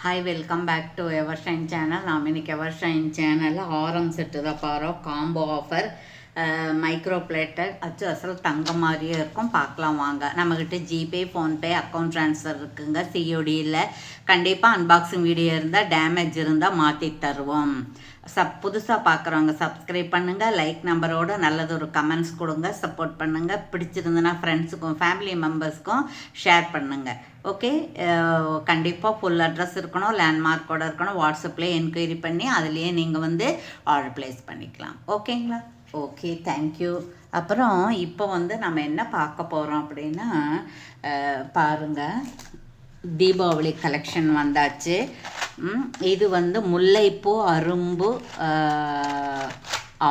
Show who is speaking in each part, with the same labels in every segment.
Speaker 1: Hi welcome back to Evershine channel. நாம் இன்றைக்கி Evershine சேனலில் ஆரம் செட்டு தான் பாரோம். காம்போ ஆஃபர் மைக்ரோ பிளேட்டட் அச்சு அசல் தங்கம் மாதிரியே இருக்கும். பார்க்கலாம் வாங்க. நம்மக்கிட்ட ஜிபே, ஃபோன்பே, அக்கௌண்ட் ட்ரான்ஸ்ஃபர் இருக்குங்க. சிஓடியில் கண்டிப்பாக அன்பாக்சிங் வீடியோ இருந்தால் டேமேஜ் இருந்தால் மாற்றி தருவோம். புதுசாக பார்க்குறவங்க சப்ஸ்கிரைப் பண்ணுங்கள். லைக் நம்பரோடு நல்லது ஒரு கமெண்ட்ஸ் கொடுங்க, சப்போர்ட் பண்ணுங்கள். பிடிச்சிருந்துன்னா ஃப்ரெண்ட்ஸுக்கும் ஃபேமிலி மெம்பர்ஸ்க்கும் ஷேர் பண்ணுங்கள். ஓகே, கண்டிப்பாக ஃபுல் அட்ரஸ் இருக்கணும், லேண்ட்மார்க்கோடு இருக்கணும். வாட்ஸ்அப்லேயே என்கொயரி பண்ணி அதுலேயே நீங்கள் ஆர்டர் ப்ளேஸ் பண்ணிக்கலாம். ஓகேங்களா? Okay, thank you. அப்புறம் இப்போ நம்ம என்ன பார்க்க போகிறோம் அப்படின்னா, பாருங்கள், தீபாவளி கலெக்ஷன் வந்தாச்சு. இது முல்லைப்பூ அரும்பு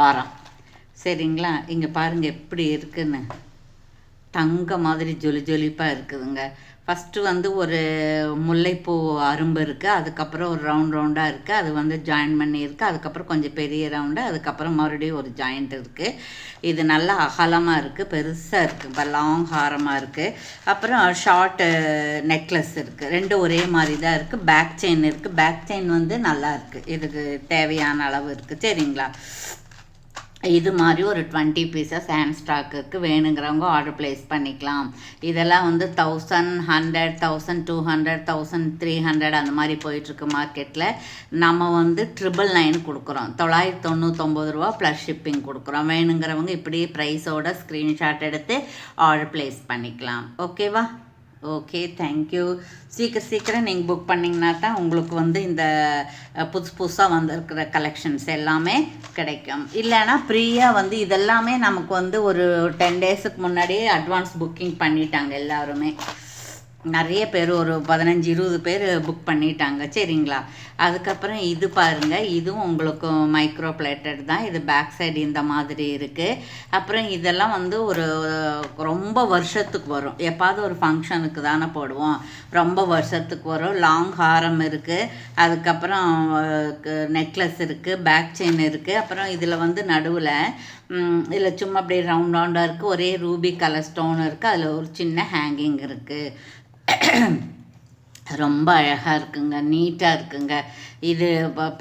Speaker 1: ஆரம். சரிங்களா? இங்கே பாருங்கள் எப்படி இருக்குன்னு. தங்க மாதிரி ஜொலி ஜொலிப்பாக இருக்குதுங்க. ஃபஸ்ட்டு ஒரு முல்லைப்பூ அரும்பு இருக்குது, அதுக்கப்புறம் ஒரு ரவுண்டாக இருக்குது, அது ஜாயின் பண்ணியிருக்கு. அதுக்கப்புறம் கொஞ்சம் பெரிய ரவுண்டு, அதுக்கப்புறம் மறுபடியும் ஒரு ஜாயிண்ட் இருக்குது. இது நல்லா அகலமாக இருக்குது, பெருசாக இருக்குது, இப்போ லாங் ஹாரமாக இருக்குது. அப்புறம் ஷார்ட்டு நெக்லஸ் இருக்குது. ரெண்டும் ஒரே மாதிரி தான் இருக்குது. பேக் செயின் இருக்குது. பேக் செயின் நல்லா இருக்குது, இதுக்கு தேவையான அளவு இருக்குது. சரிங்களா? இது மாதிரி ஒரு 20 பீசஸ் ஹேண்ட் ஸ்டாக்கு வேணுங்கிறவங்க ஆர்டர் ப்ளேஸ் பண்ணிக்கலாம். இதெல்லாம் 1100, 1200, 1300 அந்த மாதிரி போயிட்டுருக்கு மார்க்கெட்டில். நம்ம 999 கொடுக்குறோம். 999 ரூபா ப்ளஸ் ஷிப்பிங் கொடுக்குறோம். வேணுங்கிறவங்க இப்படி ப்ரைஸோட ஸ்க்ரீன்ஷாட் எடுத்து ஆர்டர் ப்ளேஸ் பண்ணிக்கலாம். ஓகேவா? Okay, thank you. சீக்கிரம் நீங்கள் புக் பண்ணிங்கன்னா தான் உங்களுக்கு இந்த புதுசாக வந்திருக்கிற கலெக்ஷன்ஸ் எல்லாமே கிடைக்கும். இல்லைன்னா ஃப்ரீயாக இதெல்லாமே நமக்கு ஒரு 10 டேஸுக்கு முன்னாடியே அட்வான்ஸ் புக்கிங் பண்ணிட்டாங்க எல்லாருமே. நிறைய பேர் ஒரு 15-20 பேர் புக் பண்ணிட்டாங்க. சரிங்களா? அதுக்கப்புறம் இது பாருங்கள், இதுவும் உங்களுக்கு மைக்ரோ பிளேட்டட் தான். இது பேக் சைடு இந்த மாதிரி இருக்குது. அப்புறம் இதெல்லாம் ஒரு ரொம்ப வருஷத்துக்கு வரும். எப்பாவது ஒரு ஃபங்க்ஷனுக்கு தானே போடுவோம். ரொம்ப வருஷத்துக்கு வரும். லாங் ஹாரம் இருக்குது, அதுக்கப்புறம் நெக்லஸ் இருக்குது, பேக் செயின் இருக்குது. அப்புறம் இதில் நடுவில் இதில் சும்மா அப்படியே ரவுண்டாக இருக்குது. ஒரே ரூபி கலர் ஸ்டோன் இருக்குது. அதில் ஒரு சின்ன ஹேங்கிங் இருக்குது. ரொம்ப அழகாக இருக்குங்க, நீட்டாக இருக்குங்க. இது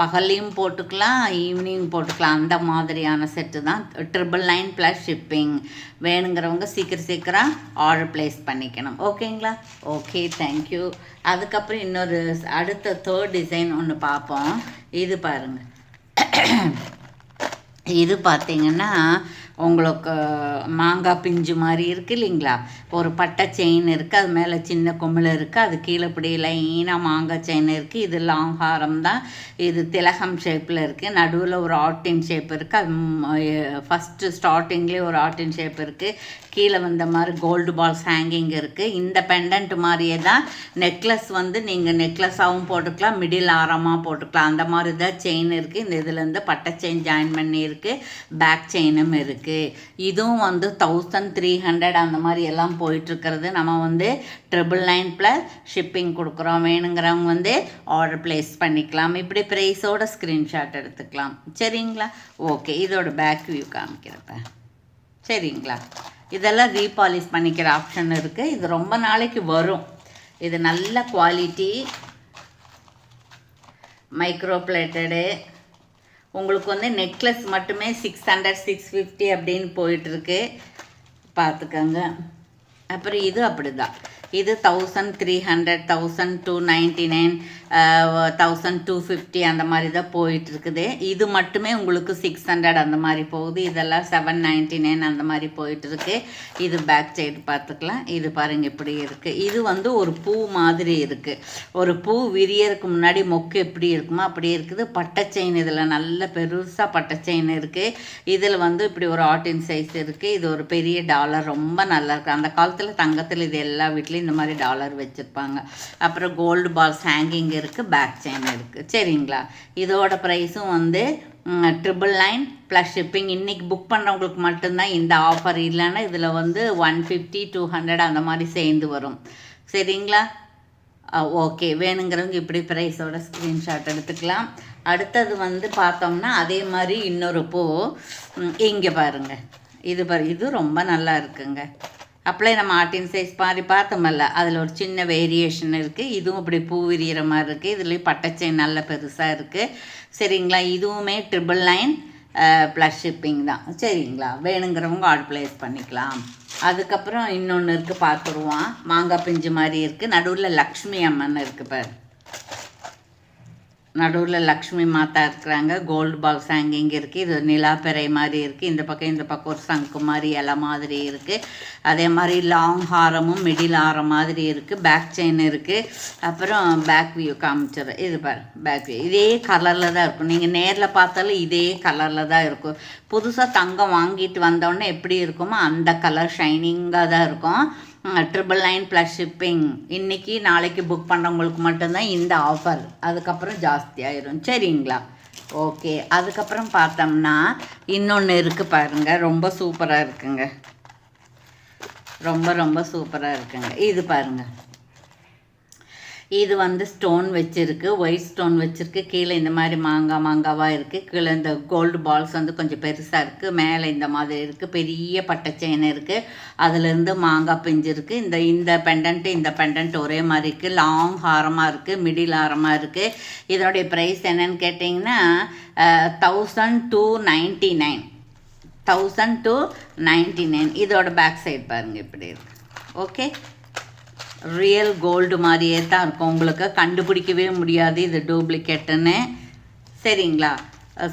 Speaker 1: பகல்லையும் போட்டுக்கலாம், ஈவினிங் போட்டுக்கலாம். அந்த மாதிரியான செட்டு தான். 999 ப்ளஸ் ஷிப்பிங். வேணுங்கிறவங்க சீக்கிரம் ஆர்டர் ப்ளேஸ் பண்ணிக்கணும். ஓகேங்களா? Okay, thank you. அதுக்கப்புறம் இன்னொரு அடுத்த 3rd டிசைன் ஒன்று பார்ப்போம். இது பாருங்கள். இது பார்த்திங்கன்னா உங்களுக்கு மாங்காய் பிஞ்சு மாதிரி இருக்குது இல்லைங்களா? ஒரு பட்டை செயின் இருக்குது, அது மேலே சின்ன கொம்பில் இருக்குது, அது கீழே இப்படி லைனாக மாங்காய் செயின் இருக்குது. இது லாங் ஹாரம் தான். இது திலகம் ஷேப்பில் இருக்குது. நடுவில் ஒரு ஆர்டின் ஷேப் இருக்குது. அது ஃபஸ்ட்டு ஸ்டார்டிங்லேயே ஒரு ஆர்டின் ஷேப் இருக்குது. கீழே மாதிரி கோல்டு பால்ஸ் ஹேங்கிங் இருக்குது. இந்த பெண்டன்ட் மாதிரியே தான் நெக்லஸ். நீங்கள் நெக்லஸாகவும் போட்டுக்கலாம், மிடில் ஆரமாக போட்டுக்கலாம். அந்த மாதிரி தான் செயின் இருக்குது. இந்த இதுலேருந்து பட்டை செயின் ஜாயின் பண்ணி இருக்குது, பேக் செயினும் இருக்குது. இதுவும் 1300 அந்த மாதிரி எல்லாம் போயிட்டுருக்கிறது. நம்ம 999 ப்ளஸ் ஷிப்பிங் கொடுக்குறோம். வேணுங்கிறவங்க ஆர்டர் ப்ளேஸ் பண்ணிக்கலாம். இப்படி ப்ரைஸோட ஸ்க்ரீன்ஷாட் எடுத்துக்கலாம். சரிங்களா? ஓகே, இதோட பேக் வியூ காமிக்கிறப்ப. சரிங்களா? இதெல்லாம் ரீபாலிஷ் பண்ணிக்கிற ஆப்ஷன் இருக்குது. இது ரொம்ப நாளைக்கு வரும். இது நல்ல குவாலிட்டி மைக்ரோ பிளேட்டடு. உங்களுக்கு நெக்லஸ் மட்டுமே 600, 650 அப்படின்னு போயிட்டுருக்கு. பார்த்துக்கோங்க. அப்புறம் இது அப்படி தான். இது 1300, 1299, 1250 அந்த மாதிரி தான் போயிட்டுருக்குது. இது மட்டுமே உங்களுக்கு 600 அந்த மாதிரி போகுது. இதெல்லாம் 799 அந்த மாதிரி போயிட்டுருக்கு. இது பேக் சைடு பார்த்துக்கலாம். இது பாருங்கள் இப்படி இருக்குது. இது ஒரு பூ மாதிரி இருக்குது. ஒரு பூ விரியறதுக்கு முன்னாடி மொக்கு எப்படி இருக்குமோ அப்படி இருக்குது. பட்டை செயின் இதில் நல்ல பெருசாக பட்டை செயின் இருக்குது. இதில் இப்படி ஒரு ஆர்டின் சைஸ் இருக்குது. இது ஒரு பெரிய டாலர், ரொம்ப நல்லா இருக்குது. அந்த காலத்தில் தங்கத்தில் இது எல்லா வீட்லேயும் இந்த மாதிரி டாலர் வச்சுருப்பாங்க. அப்புறம் கோல்டு பால்ஸ் ஹேங்கிங் இருக்குது, பேக் செயின் இருக்குது. சரிங்களா? இதோட ப்ரைஸும் 999 ப்ளஸ் ஷிப்பிங். இன்றைக்கி புக் பண்ணுறவங்களுக்கு மட்டும்தான் இந்த ஆஃபர். இல்லைன்னா இதில் 150, 200 அந்த மாதிரி சேர்ந்து வரும். சரிங்களா? ஓகே, வேணுங்கிறவங்க இப்படி ப்ரைஸோட ஸ்க்ரீன்ஷாட் எடுத்துக்கலாம். அடுத்தது பார்த்தோம்னா அதே மாதிரி இன்னொரு பூ இங்கே பாருங்கள். இது ரொம்ப நல்லா இருக்குங்க. அப்பளே நம்ம ஆர்டின் சைஸ் மாதிரி பார்த்தோமல்ல, அதில் ஒரு சின்ன வேரியேஷன் இருக்குது. இதுவும் இப்படி பூ விரிகிற மாதிரி இருக்குது. இதுலேயும் பட்டச்செயின் நல்ல பெருசாக இருக்குது. சரிங்களா, இதுவுமே 999 ப்ளஸ் ஷிப்பிங் தான். சரிங்களா, வேணுங்கிறவங்க ஆர்டர் ப்ளேஸ் பண்ணிக்கலாம். அதுக்கப்புறம் இன்னொன்று இருக்குது, பார்த்துருவான். மாங்காய் பிஞ்சு மாதிரி இருக்குது. நடுவில் லக்ஷ்மி அம்மன் இருக்குது பாரு. நடுவில் லக்ஷ்மி மாதா இருக்கிறாங்க. கோல்டு பால்ஸ் ஹேங்கிங் இருக்குது. இது நிலாப்பெறை மாதிரி இருக்குது. இந்த பக்கம் ஒரு சங்கு மாதிரி இலை மாதிரி இருக்குது. அதே மாதிரி லாங் ஹாரமும் மிடில் ஹாரம் மாதிரி இருக்குது. பேக் செயின் இருக்குது. அப்புறம் பேக் வியூ காமிச்சிடும். இது பாரு, பேக் வியூ இதே கலரில் தான் இருக்கும். நீங்கள் நேரில் பார்த்தாலும் இதே கலரில் தான் இருக்கும். புதுசாக தங்கம் வாங்கிட்டு வந்தோடனே எப்படி இருக்குமோ அந்த கலர் ஷைனிங்காக தான் இருக்கும். 999 ப்ளஸ் ஷிப்பிங். இன்றைக்கி நாளைக்கு புக் பண்ணுறவங்களுக்கு மட்டும்தான் இந்த ஆஃபர். அதுக்கப்புறம் ஜாஸ்தி ஆயிரும். சரிங்களா, ஓகே. அதுக்கப்புறம் பார்த்தோம்னா இன்னொன்று இருக்குது பாருங்கள், ரொம்ப சூப்பராக இருக்குங்க. ரொம்ப சூப்பராக இருக்குங்க. இது பாருங்கள், இது வந்து ஸ்டோன் வச்சுருக்கு, ஒயிட் ஸ்டோன் வச்சுருக்கு. கீழே இந்த மாதிரி மாங்காவாக இருக்குது. கீழே இந்த கோல்டு பால்ஸ் வந்து கொஞ்சம் பெருசாக இருக்குது. மேலே இந்த மாதிரி இருக்குது. பெரிய பட்டை செயின் இருக்குது. அதுலேருந்து மாங்காய் பிஞ்சு இருக்குது. இந்த பெண்டன்ட் ஒரே மாதிரி இருக்குது. லாங் ஹாரமாக இருக்குது, மிடில் ஹாரமாக இருக்குது. இதனுடைய ப்ரைஸ் என்னன்னு கேட்டிங்கன்னா 1299. 1299. இதோட பேக் சைடு பாருங்கள் இப்படி இருக்குது. ஓகே, ரியல் கோல்டு மாதிரியே தான் இருக்கும். உங்களுக்கு கண்டுபிடிக்கவே முடியாது இது டூப்ளிகேட்டுன்னு. சரிங்களா,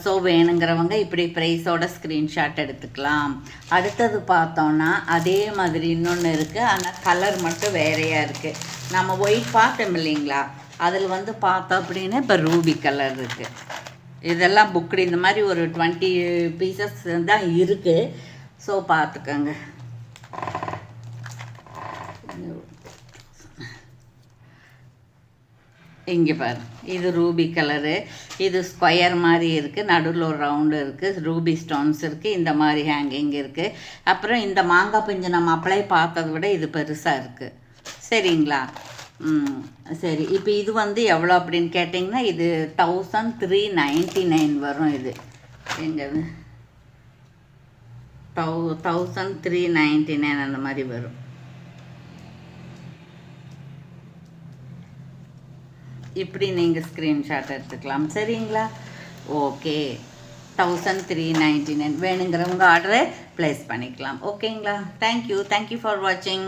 Speaker 1: ஸோ வேணுங்கிறவங்க இப்படி ப்ரைஸோட ஸ்க்ரீன்ஷாட் எடுத்துக்கலாம். அடுத்தது பார்த்தோன்னா அதே மாதிரி இன்னொன்று இருக்குது, ஆனால் கலர் மட்டும் வேறையாக இருக்குது. நம்ம ஒயிட் பார்த்தோம் இல்லைங்களா, அதில் வந்து பார்த்தோம் அப்படின்னா இப்போ ரூபி கலர் இருக்குது. இதெல்லாம் புக்குடு இந்த மாதிரி ஒரு 20 பீசஸ் தான் இருக்குது. ஸோ பார்த்துக்கோங்க. இங்கே பாரு, இது ரூபி கலரு. இது ஸ்கொயர் மாதிரி இருக்குது. நடுவில் ஒரு ரவுண்டு இருக்குது. ரூபி ஸ்டோன்ஸ் இருக்குது. இந்த மாதிரி ஹேங்கிங் இருக்குது. அப்புறம் இந்த மாங்காய் பிஞ்சு நம்ம அப்ளை பார்த்ததை விட இது பெருசாக இருக்குது. சரிங்களா, சரி. இப்போ இது வந்து எவ்வளோ அப்படின்னு கேட்டிங்கன்னா இது 1399 வரும். இது எங்கே 1399 அந்த மாதிரி வரும். இப்படி நீங்கள் ஸ்க்ரீன்ஷாட் எடுத்துக்கலாம். சரிங்களா, ஓகே. 1399 வேணுங்கிறவங்க ஆர்டரை ப்ளேஸ் பண்ணிக்கலாம். ஓகேங்களா, தேங்க்யூ ஃபார் வாட்சிங்.